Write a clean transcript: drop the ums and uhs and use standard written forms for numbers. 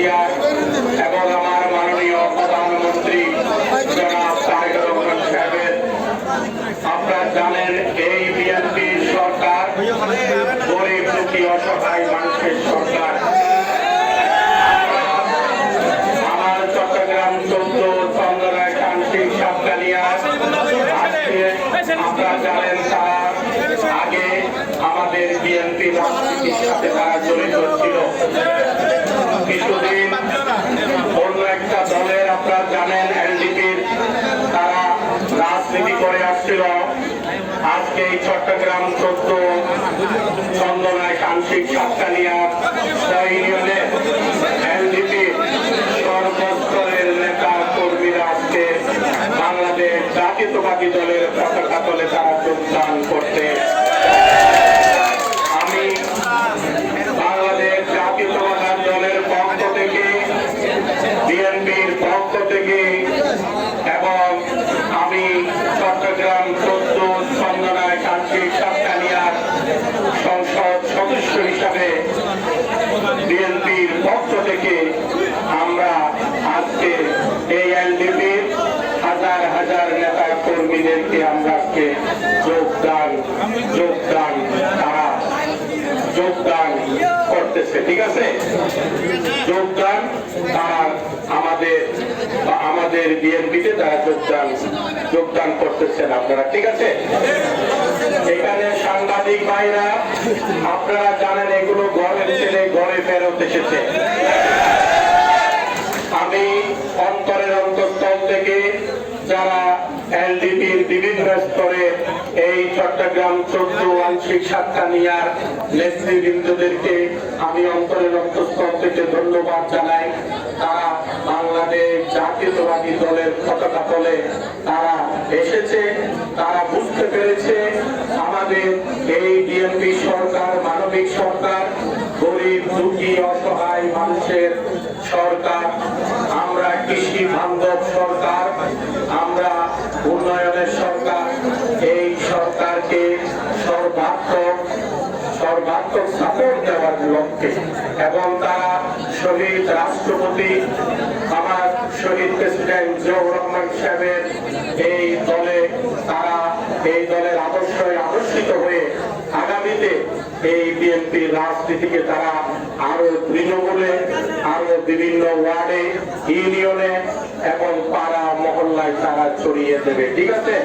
Leader এবং আমার মাননীয় প্রধানমন্ত্রী জনাব তারেক রহমান সাহেবের, আপনারা জানেন এই বিএনপি সরকার গরিব দুঃখী অসহায় মানুষের সরকার। আমার চট্টগ্রাম 14 চন্দনায় কান্তি সাতকানিয়া, আপনারা জানেন তারা আগে আমাদের বিএনপি রাজনীতির সাথে তারা জড়িত ছিল। কিছুদিন অন্য একটা দলের, আপনারা জানেন এলডিপির, তারা রাজনীতি করে আসছিল। আজকে এই চট্টগ্রাম 14 চন্দনায় কান্তিক সাতকানিয়া ইউনিয়নে এলডিপি সর্বস্তরের নেতা কর্মীরা আজকে বাংলাদেশ জাতীয়তাবাদী দলের পতাকা তলে তারা যোগদান করতে, আমি বাংলাদেশ জাতীয়তাবাদী দলের পক্ষ থেকে, বিএনপির পক্ষ থেকে এবং আমি চট্টগ্রাম 14 চন্দনায় কান্তিক সাতকানিয়ার সংসদ সদস্য হিসাবে বিএনপির পক্ষ থেকে আমরা আজকে এই এলডিপির হাজার হাজার নেতা কর্মীদেরকে আমরা আজকে তারা যোগদান করতেছে। ঠিক আছে, যোগদান তারা আমাদের বিএনপিতে তারা যোগদান করতেছেন আপনারা। ঠিক আছে, এখানে সাংবাদিক ভাইরা, আপনারা জানেন এগুলো ঘরের ছেলে ঘরে ফেরত এসেছে। আমি অন্তরের অন্তঃস্থল থেকে যারা এলডিপির বিভিন্ন স্তরে এই চট্টগ্রাম 14 আংশিক সাতকানিয়ার নেতৃবৃন্দদেরকে আমি অন্তরের অন্তঃস্থল থেকে ধন্যবাদ জানাই। তারা বাংলাদেশ জাতীয়তাবাদী দলের পতাকা তলে তারা এসেছে, তারা বুঝতে পেরেছে আমাদের এই বিএনপি সরকার মানবিক সরকার, গরিব দুঃখী অসহায় মানুষের সরকার, আমরা কৃষি বান্ধব সরকার, আমরা উন্নয়নের সরকার। এই সরকারকে সর্বাত্মক সাপোর্ট দেওয়ার লক্ষ্যে এবং তারা শহীদ রাষ্ট্রপতি আমার শহীদ প্রেসিডেন্ট জিয়াউর রহমান সাহেবের এই দলে, তারা এই দলের আদর্শে আদর্শিত হয়ে আগামীতে এই বিএনপির রাজনীতিকে তারা আরো তৃণমূলে, আরো বিভিন্ন ওয়ার্ডে, ইউনিয়নে এবং পাড়া মহল্লায় তারা ছড়িয়ে দেবে। ঠিক আছে।